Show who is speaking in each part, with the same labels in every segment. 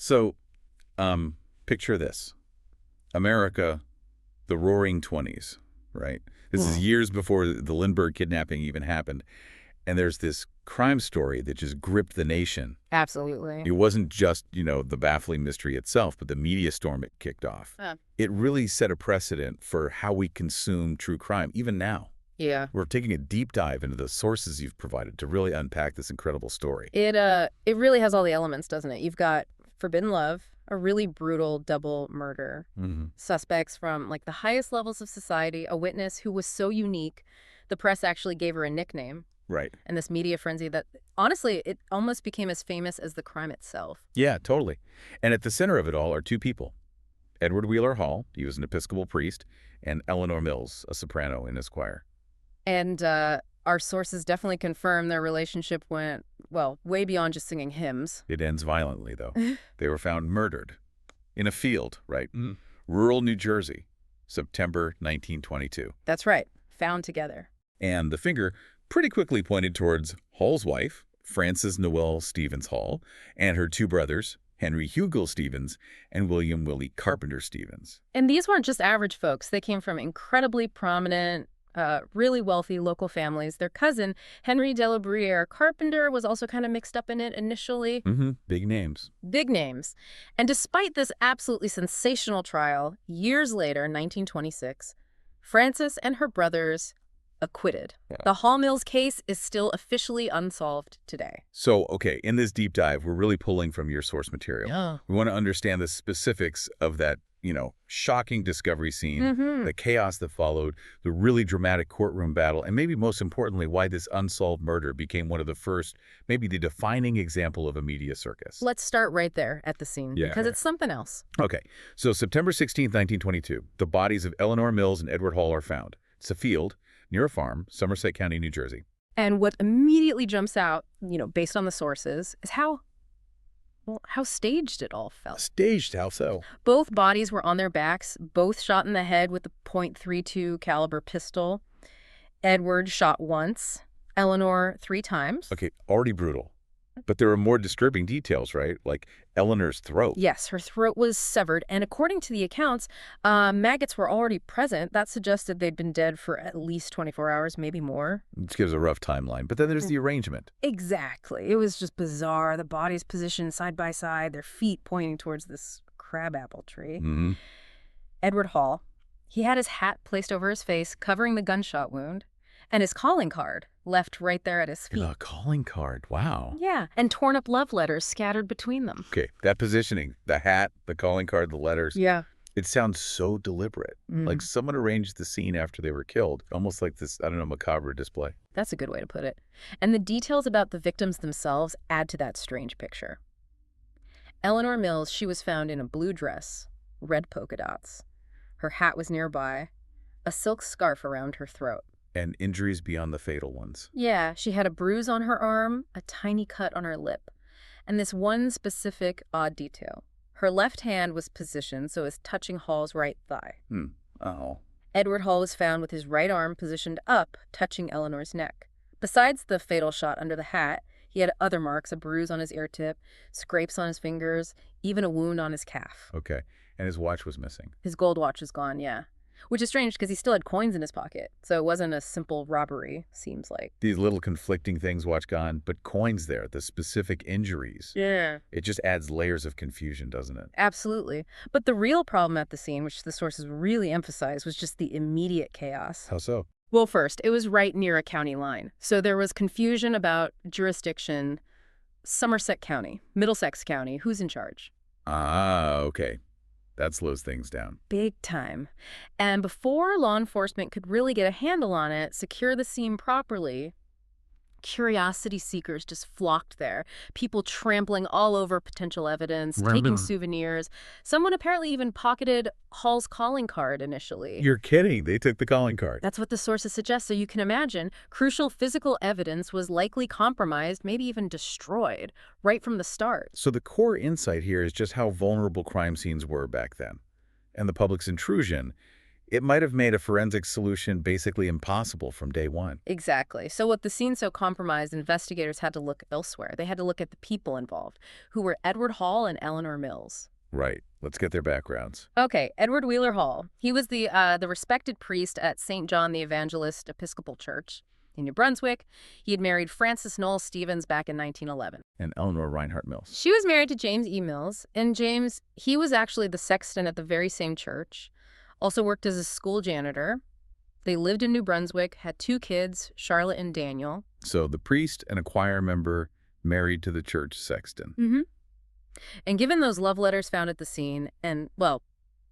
Speaker 1: So, picture this. America, the roaring 20s, right? This is years before the Lindbergh kidnapping even happened. And there's this crime story that just gripped the nation.
Speaker 2: Absolutely.
Speaker 1: It wasn't just, the baffling mystery itself, but the media storm it kicked off. It really set a precedent for how we consume true crime, even now.
Speaker 2: Yeah.
Speaker 1: We're taking a deep dive into the sources you've provided to really unpack this incredible story.
Speaker 2: It really has all the elements, doesn't it? You've got forbidden love, a really brutal double murder, suspects from like the highest levels of society, a witness who was so unique, the press actually gave her a nickname.
Speaker 1: Right.
Speaker 2: And this media frenzy that, honestly, it almost became as famous as the crime itself.
Speaker 1: Yeah, totally. And at the center of it all are two people. Edward Wheeler Hall, he was an Episcopal priest, and Eleanor Mills, a soprano in his choir.
Speaker 2: And our sources definitely confirm their relationship went, well, way beyond just singing hymns.
Speaker 1: It ends violently, though. They were found murdered in a field, right? Rural New Jersey, September 1922.
Speaker 2: That's right. Found together.
Speaker 1: And the finger pretty quickly pointed towards Hall's wife, Frances Noel Stevens Hall, and her two brothers, Henry Hugill Stevens and William Willie Carpenter Stevens.
Speaker 2: And these weren't just average folks. They came from incredibly prominent, really wealthy local families. Their cousin, Henry de la Bruyere Carpenter, was also kind of mixed up in it initially.
Speaker 1: Big names.
Speaker 2: Big names. And despite this absolutely sensational trial, years later, 1926, Frances and her brothers acquitted.
Speaker 1: Yeah.
Speaker 2: The Hall Mills case is still officially unsolved today.
Speaker 1: So, okay, in this deep dive, we're really pulling from your source material.
Speaker 2: Yeah.
Speaker 1: We want to understand the specifics of that, shocking discovery scene, the chaos that followed, the really dramatic courtroom battle, and maybe most importantly, why this unsolved murder became one of the first, maybe the defining example of a media circus.
Speaker 2: Let's start right there at the scene, because it's something else.
Speaker 1: Okay, so September 16th, 1922, the bodies of Eleanor Mills and Edward Hall are found. It's a field near a farm, Somerset County, New Jersey.
Speaker 2: And what immediately jumps out, based on the sources, is how staged it all felt.
Speaker 1: Staged? How so?
Speaker 2: Both bodies were on their backs, both shot in the head with a .32 caliber pistol. Edward shot once, Eleanor 3 times.
Speaker 1: Okay, already brutal. But there are more disturbing details, right? Like Eleanor's throat.
Speaker 2: Yes, her throat was severed, and according to the accounts, maggots were already present. That suggested they'd been dead for at least 24 hours, maybe more.
Speaker 1: This gives a rough timeline. But then there's the arrangement.
Speaker 2: Exactly. It was just bizarre. The bodies positioned side by side, their feet pointing towards this crabapple tree. Edward Hall, he had his hat placed over his face, covering the gunshot wound, and his calling card left right there at his feet.
Speaker 1: A calling card. Wow.
Speaker 2: Yeah, and torn up love letters scattered between them.
Speaker 1: Okay, that positioning, the hat, the calling card, the letters.
Speaker 2: Yeah.
Speaker 1: It sounds so deliberate. Like someone arranged the scene after they were killed. Almost like this, macabre display.
Speaker 2: That's a good way to put it. And the details about the victims themselves add to that strange picture. Eleanor Mills, she was found in a blue dress, red polka dots. Her hat was nearby, a silk scarf around her throat.
Speaker 1: And injuries beyond the fatal ones.
Speaker 2: Yeah, she had a bruise on her arm, a tiny cut on her lip, and this one specific odd detail. Her left hand was positioned so as touching Hall's right thigh.
Speaker 1: Oh.
Speaker 2: Edward Hall was found with his right arm positioned up, touching Eleanor's neck. Besides the fatal shot under the hat, he had other marks, a bruise on his ear tip, scrapes on his fingers, even a wound on his calf.
Speaker 1: Okay. And his watch was missing.
Speaker 2: His gold watch was gone, yeah. Which is strange because he still had coins in his pocket, so it wasn't a simple robbery, seems like.
Speaker 1: These little conflicting things, watch gone, but coins there, the specific injuries.
Speaker 2: Yeah.
Speaker 1: It just adds layers of confusion, doesn't it?
Speaker 2: Absolutely. But the real problem at the scene, which the sources really emphasized, was just the immediate chaos.
Speaker 1: How so?
Speaker 2: Well, first, it was right near a county line, so there was confusion about jurisdiction. Somerset County, Middlesex County, who's in charge?
Speaker 1: Ah, okay. That slows things down.
Speaker 2: Big time. And before law enforcement could really get a handle on it, secure the scene properly, curiosity seekers just flocked there. People trampling all over potential evidence, taking souvenirs. Someone apparently even pocketed Hall's calling card initially.
Speaker 1: You're kidding. They took the calling card.
Speaker 2: That's what the sources suggest. So you can imagine crucial physical evidence was likely compromised, maybe even destroyed, right from the start.
Speaker 1: So the core insight here is just how vulnerable crime scenes were back then. And the public's intrusion, It might have made a forensic solution basically impossible from day one.
Speaker 2: Exactly. So with the scene so compromised, investigators had to look elsewhere. They had to look at the people involved, who were Edward Hall and Eleanor Mills.
Speaker 1: Right. Let's get their backgrounds.
Speaker 2: Okay, Edward Wheeler Hall. He was the respected priest at St. John the Evangelist Episcopal Church in New Brunswick. He had married Frances Noel Stevens back in 1911.
Speaker 1: And Eleanor Reinhardt Mills.
Speaker 2: She was married to James E. Mills, and James, he was actually the sexton at the very same church, also worked as a school janitor. They lived in New Brunswick, had 2 kids, Charlotte and Daniel.
Speaker 1: So the priest and a choir member married to the church sexton.
Speaker 2: Mm-hmm. And given those love letters found at the scene, and, well,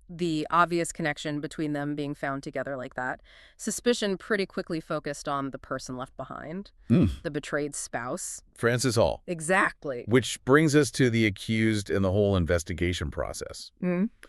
Speaker 2: the obvious connection between them being found together like that, suspicion pretty quickly focused on the person left behind, the betrayed spouse.
Speaker 1: Frances Hall.
Speaker 2: Exactly.
Speaker 1: Which brings us to the accused and the whole investigation process.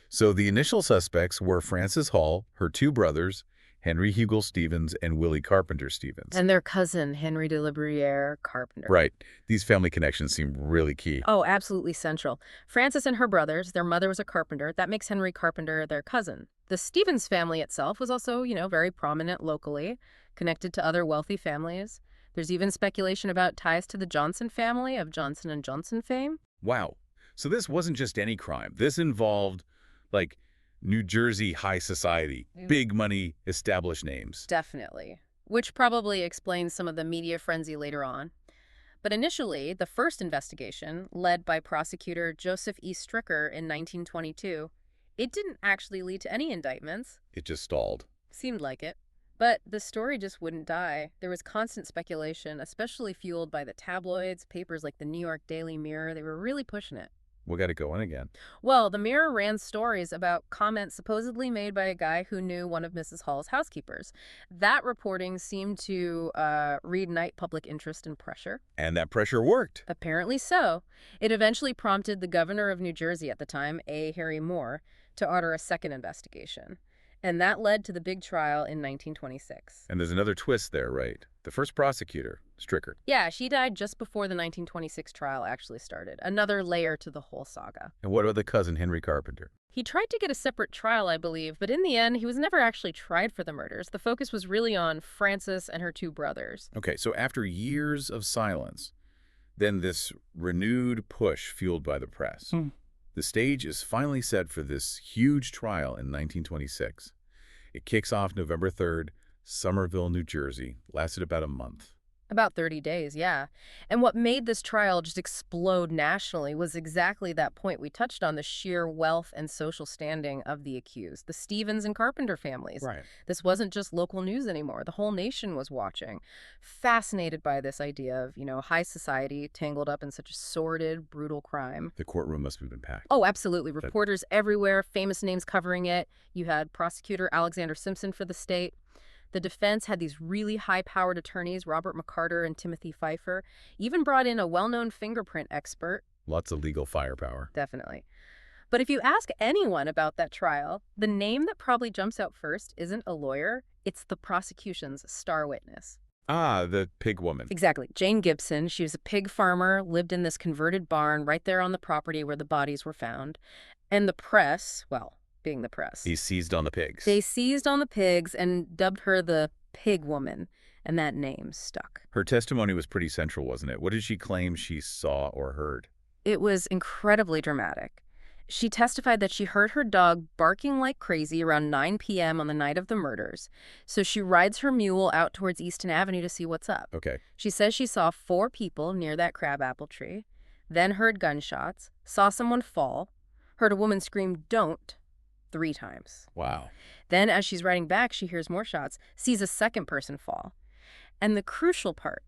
Speaker 1: So the initial suspects were Frances Hall, her 2 brothers, Henry Hugel Stevens and Willie Carpenter Stevens.
Speaker 2: And their cousin, Henry de la Bruyere Carpenter.
Speaker 1: Right. These family connections seem really key.
Speaker 2: Oh, absolutely central. Frances and her brothers, their mother was a carpenter. That makes Henry Carpenter their cousin. The Stevens family itself was also, very prominent locally, connected to other wealthy families. There's even speculation about ties to the Johnson family of Johnson & Johnson fame.
Speaker 1: Wow. So this wasn't just any crime. This involved, like, New Jersey high society, big money, established names.
Speaker 2: Definitely. Which probably explains some of the media frenzy later on. But initially, the first investigation, led by prosecutor Joseph E. Stricker in 1922, it didn't actually lead to any indictments.
Speaker 1: It just stalled.
Speaker 2: Seemed like it. But the story just wouldn't die. There was constant speculation, especially fueled by the tabloids, papers like the New York Daily Mirror. They were really pushing it.
Speaker 1: We got it going again.
Speaker 2: Well, the Mirror ran stories about comments supposedly made by a guy who knew one of Mrs. Hall's housekeepers. That reporting seemed to reignite public interest and pressure.
Speaker 1: And that pressure worked.
Speaker 2: Apparently so. It eventually prompted the governor of New Jersey at the time, A. Harry Moore, to order a second investigation. And that led to the big trial in 1926.
Speaker 1: And there's another twist there, right? The first prosecutor, Stricker.
Speaker 2: Yeah, she died just before the 1926 trial actually started. Another layer to the whole saga.
Speaker 1: And what about the cousin, Henry Carpenter?
Speaker 2: He tried to get a separate trial, I believe, but in the end, he was never actually tried for the murders. The focus was really on Frances and her 2 brothers.
Speaker 1: Okay, so after years of silence, then this renewed push fueled by the press. The stage is finally set for this huge trial in 1926. It kicks off November 3rd, Somerville, New Jersey. Lasted about a month.
Speaker 2: About 30 days, yeah. And what made this trial just explode nationally was exactly that point we touched on, the sheer wealth and social standing of the accused, the Stevens and Carpenter families.
Speaker 1: Right.
Speaker 2: This wasn't just local news anymore. The whole nation was watching, fascinated by this idea of, high society tangled up in such a sordid, brutal crime.
Speaker 1: The courtroom must have been packed.
Speaker 2: Oh, absolutely. Reporters everywhere, famous names covering it. You had prosecutor Alexander Simpson for the state. The defense had these really high-powered attorneys, Robert McCarter and Timothy Pfeiffer, even brought in a well-known fingerprint expert.
Speaker 1: Lots of legal firepower.
Speaker 2: Definitely. But if you ask anyone about that trial, the name that probably jumps out first isn't a lawyer, it's the prosecution's star witness.
Speaker 1: Ah, the pig woman.
Speaker 2: Exactly. Jane Gibson. She was a pig farmer, lived in this converted barn right there on the property where the bodies were found. And the press, well, being the press.
Speaker 1: He seized on the pigs.
Speaker 2: They seized on the pigs and dubbed her the pig woman, and that name stuck.
Speaker 1: Her testimony was pretty central, wasn't it? What did she claim she saw or heard?
Speaker 2: It was incredibly dramatic. She testified that she heard her dog barking like crazy around 9 p.m. on the night of the murders, so she rides her mule out towards Easton Avenue to see what's up.
Speaker 1: Okay.
Speaker 2: She says she saw 4 people near that crabapple tree, then heard gunshots, saw someone fall, heard a woman scream, "Don't," 3 times.
Speaker 1: Wow.
Speaker 2: Then, as she's riding back, she hears more shots, sees a second person fall. And the crucial part,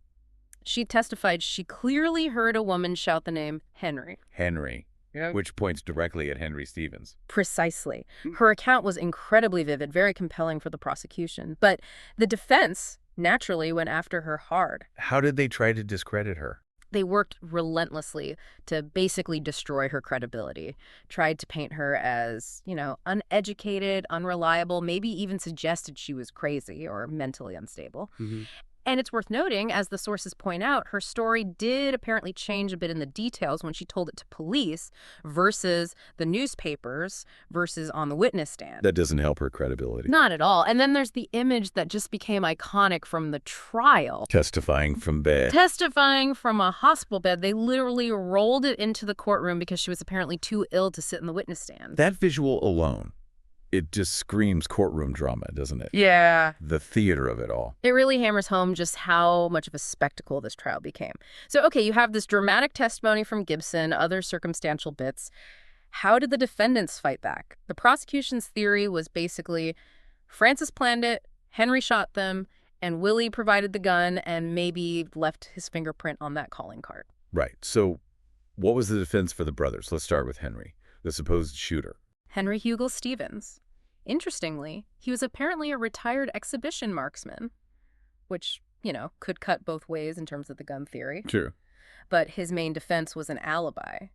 Speaker 2: she testified she clearly heard a woman shout the name Henry.
Speaker 1: Henry. Yeah. Which points directly at Henry Stevens.
Speaker 2: Precisely. Her account was incredibly vivid, very compelling for the prosecution. But the defense naturally went after her hard.
Speaker 1: How did they try to discredit her?
Speaker 2: They worked relentlessly to basically destroy her credibility, tried to paint her as, uneducated, unreliable, maybe even suggested she was crazy or mentally unstable. And it's worth noting, as the sources point out, her story did apparently change a bit in the details when she told it to police versus the newspapers versus on the witness stand.
Speaker 1: That doesn't help her credibility.
Speaker 2: Not at all. And then there's the image that just became iconic from the trial.
Speaker 1: Testifying from bed.
Speaker 2: Testifying from a hospital bed. They literally rolled it into the courtroom because she was apparently too ill to sit in the witness stand.
Speaker 1: That visual alone, it just screams courtroom drama, doesn't it?
Speaker 2: Yeah.
Speaker 1: The theater of it all.
Speaker 2: It really hammers home just how much of a spectacle this trial became. So, okay, you have this dramatic testimony from Gibson, other circumstantial bits. How did the defendants fight back? The prosecution's theory was basically Francis planned it, Henry shot them, and Willie provided the gun and maybe left his fingerprint on that calling card.
Speaker 1: Right. So what was the defense for the brothers? Let's start with Henry, the supposed shooter.
Speaker 2: Henry Hugel Stevens. Interestingly, he was apparently a retired exhibition marksman, which, could cut both ways in terms of the gun theory.
Speaker 1: True.
Speaker 2: But his main defense was an alibi.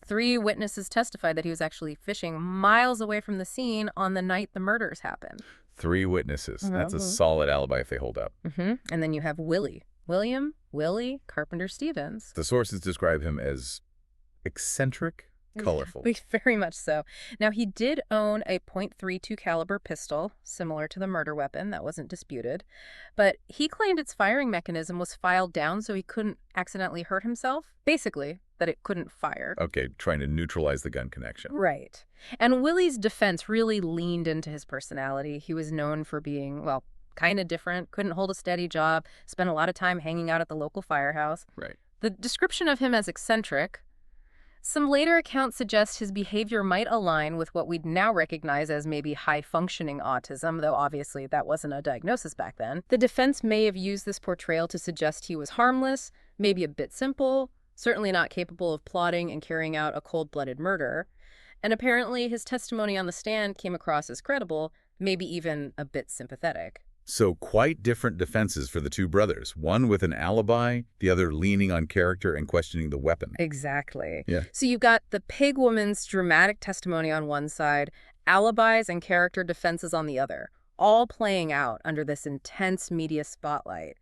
Speaker 2: 3 witnesses testified that he was actually fishing miles away from the scene on the night the murders happened.
Speaker 1: 3 witnesses. That's a solid alibi if they hold up.
Speaker 2: And then you have Willie. Willie Carpenter Stevens.
Speaker 1: The sources describe him as eccentric, colorful.
Speaker 2: Very much so. Now, he did own a .32 caliber pistol, similar to the murder weapon. That wasn't disputed. But he claimed its firing mechanism was filed down so he couldn't accidentally hurt himself. Basically, that it couldn't fire.
Speaker 1: Okay, trying to neutralize the gun connection.
Speaker 2: Right. And Willie's defense really leaned into his personality. He was known for being, kind of different, couldn't hold a steady job, spent a lot of time hanging out at the local firehouse.
Speaker 1: Right.
Speaker 2: The description of him as eccentric. Some later accounts suggest his behavior might align with what we'd now recognize as maybe high-functioning autism, though obviously that wasn't a diagnosis back then. The defense may have used this portrayal to suggest he was harmless, maybe a bit simple, certainly not capable of plotting and carrying out a cold-blooded murder. And apparently his testimony on the stand came across as credible, maybe even a bit sympathetic.
Speaker 1: So quite different defenses for the 2 brothers. One with an alibi, the other leaning on character and questioning the weapon.
Speaker 2: Exactly.
Speaker 1: Yeah.
Speaker 2: So you've got the pig woman's dramatic testimony on one side, alibis and character defenses on the other, all playing out under this intense media spotlight.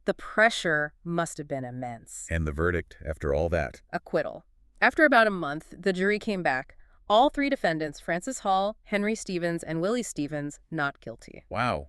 Speaker 2: The pressure must have been immense.
Speaker 1: And the verdict after all that?
Speaker 2: Acquittal. After about a month, the jury came back. All 3 defendants, Francis Hall, Henry Stevens, and Willie Stevens, not guilty.
Speaker 1: Wow.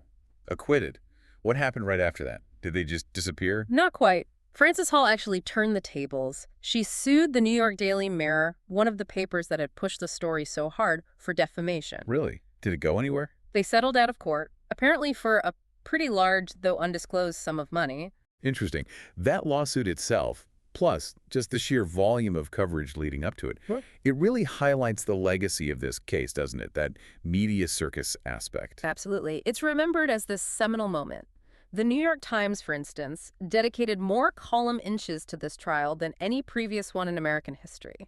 Speaker 1: Acquitted. What happened right after that? Did they just disappear?
Speaker 2: Not quite. Francis Hall actually turned the tables. She sued the New York Daily Mirror, one of the papers that had pushed the story so hard, for defamation.
Speaker 1: Really? Did it go anywhere?
Speaker 2: They settled out of court, apparently for a pretty large, though undisclosed, sum of money.
Speaker 1: Interesting. That lawsuit itself, plus just the sheer volume of coverage leading up to it, it really highlights the legacy of this case, doesn't it? That media circus aspect.
Speaker 2: Absolutely. It's remembered as this seminal moment. The New York Times, for instance, dedicated more column inches to this trial than any previous one in American history.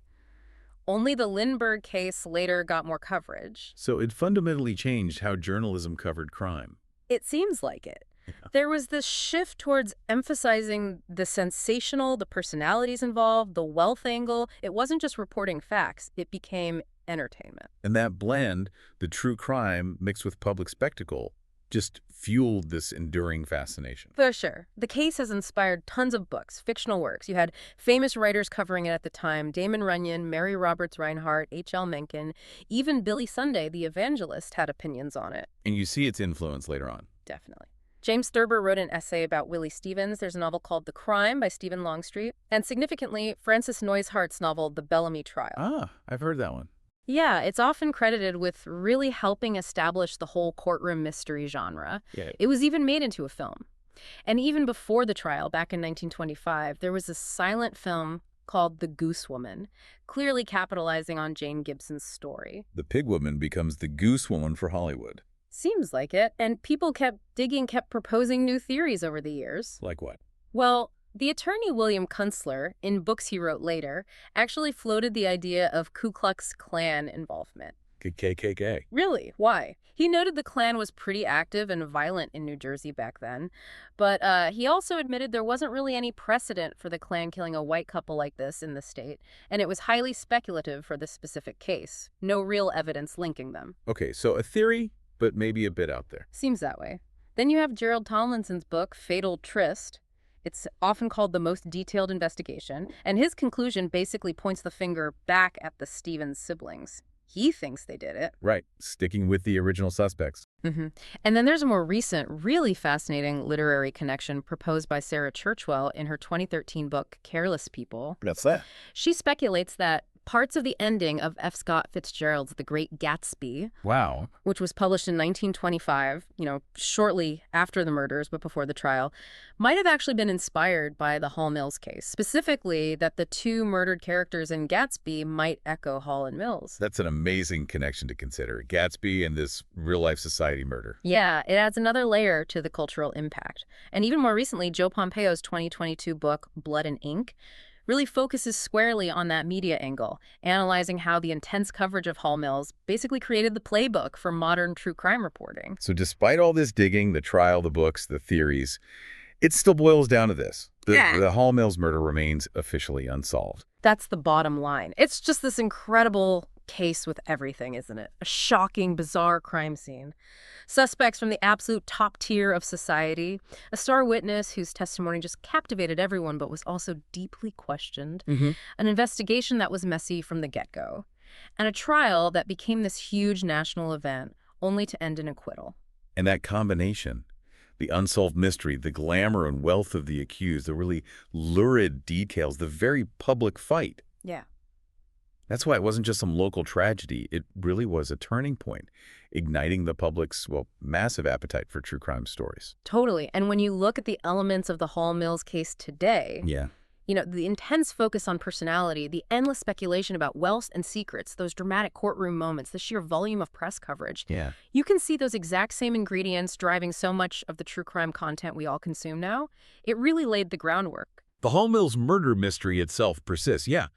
Speaker 2: Only the Lindbergh case later got more coverage.
Speaker 1: So it fundamentally changed how journalism covered crime.
Speaker 2: It seems like it. There was this shift towards emphasizing the sensational, the personalities involved, the wealth angle. It wasn't just reporting facts. It became entertainment.
Speaker 1: And that blend, the true crime mixed with public spectacle, just fueled this enduring fascination.
Speaker 2: For sure. The case has inspired tons of books, fictional works. You had famous writers covering it at the time: Damon Runyon, Mary Roberts Reinhardt, H.L. Mencken. Even Billy Sunday, the evangelist, had opinions on it.
Speaker 1: And you see its influence later on.
Speaker 2: Definitely. James Thurber wrote an essay about Willie Stevens. There's a novel called The Crime by Stephen Longstreet. And significantly, Francis Neushart's novel, The Bellamy Trial.
Speaker 1: Ah, I've heard that one.
Speaker 2: Yeah, it's often credited with really helping establish the whole courtroom mystery genre.
Speaker 1: Yeah.
Speaker 2: It was even made into a film. And even before the trial, back in 1925, there was a silent film called The Goose Woman, clearly capitalizing on Jane Gibson's story.
Speaker 1: The pig woman becomes the goose woman for Hollywood.
Speaker 2: Seems like it. And people kept digging, kept proposing new theories over the years.
Speaker 1: Like what?
Speaker 2: Well, the attorney William Kunstler, in books he wrote later, actually floated the idea of Ku Klux Klan involvement.
Speaker 1: KKK.
Speaker 2: Really? Why? He noted the Klan was pretty active and violent in New Jersey back then, but he also admitted there wasn't really any precedent for the Klan killing a white couple like this in the state, and it was highly speculative for this specific case. No real evidence linking them.
Speaker 1: Okay, so a theory, but maybe a bit out there.
Speaker 2: Seems that way. Then you have Gerald Tomlinson's book, Fatal Tryst. It's often called the most detailed investigation, and his conclusion basically points the finger back at the Stevens siblings. He thinks they did it.
Speaker 1: Right, sticking with the original suspects.
Speaker 2: hmm And then there's a more recent, really fascinating literary connection proposed by Sarah Churchwell in her 2013 book, Careless People.
Speaker 1: That's that.
Speaker 2: She speculates that parts of the ending of F. Scott Fitzgerald's The Great Gatsby,
Speaker 1: Wow.
Speaker 2: which was published in 1925, shortly after the murders but before the trial, might have actually been inspired by the Hall Mills case. Specifically, that the two murdered characters in Gatsby might echo Hall and Mills.
Speaker 1: That's an amazing connection to consider. Gatsby and this real-life society murder.
Speaker 2: Yeah, it adds another layer to the cultural impact. And even more recently, Joe Pompeo's 2022 book, Blood and Ink, really focuses squarely on that media angle, analyzing how the intense coverage of Hall Mills basically created the playbook for modern true crime reporting.
Speaker 1: So despite all this digging, the trial, the books, the theories, it still boils down to this. The Hall Mills murder remains officially unsolved.
Speaker 2: That's the bottom line. It's just this incredible case with everything, isn't it? A shocking, bizarre crime scene. Suspects from the absolute top tier of society, a star witness whose testimony just captivated everyone but was also deeply questioned, an investigation that was messy from the get-go, and a trial that became this huge national event only to end in acquittal.
Speaker 1: And that combination, the unsolved mystery, the glamour and wealth of the accused, the really lurid details, the very public fight.
Speaker 2: Yeah.
Speaker 1: That's why it wasn't just some local tragedy. It really was a turning point, igniting the public's, massive appetite for true crime stories.
Speaker 2: Totally. And when you look at the elements of the Hall Mills case today,
Speaker 1: Yeah.
Speaker 2: the intense focus on personality, the endless speculation about wealth and secrets, those dramatic courtroom moments, the sheer volume of press coverage.
Speaker 1: Yeah.
Speaker 2: You can see those exact same ingredients driving so much of the true crime content we all consume now. It really laid the groundwork.
Speaker 1: The Hall Mills murder mystery itself persists, yeah.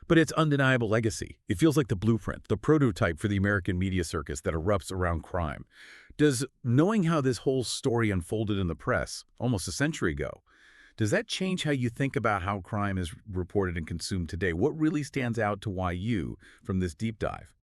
Speaker 1: But its undeniable legacy. It feels like the blueprint, the prototype for the American media circus that erupts around crime. Does knowing how this whole story unfolded in the press almost a century ago, does that change how you think about how crime is reported and consumed today? What really stands out to YU from this deep dive?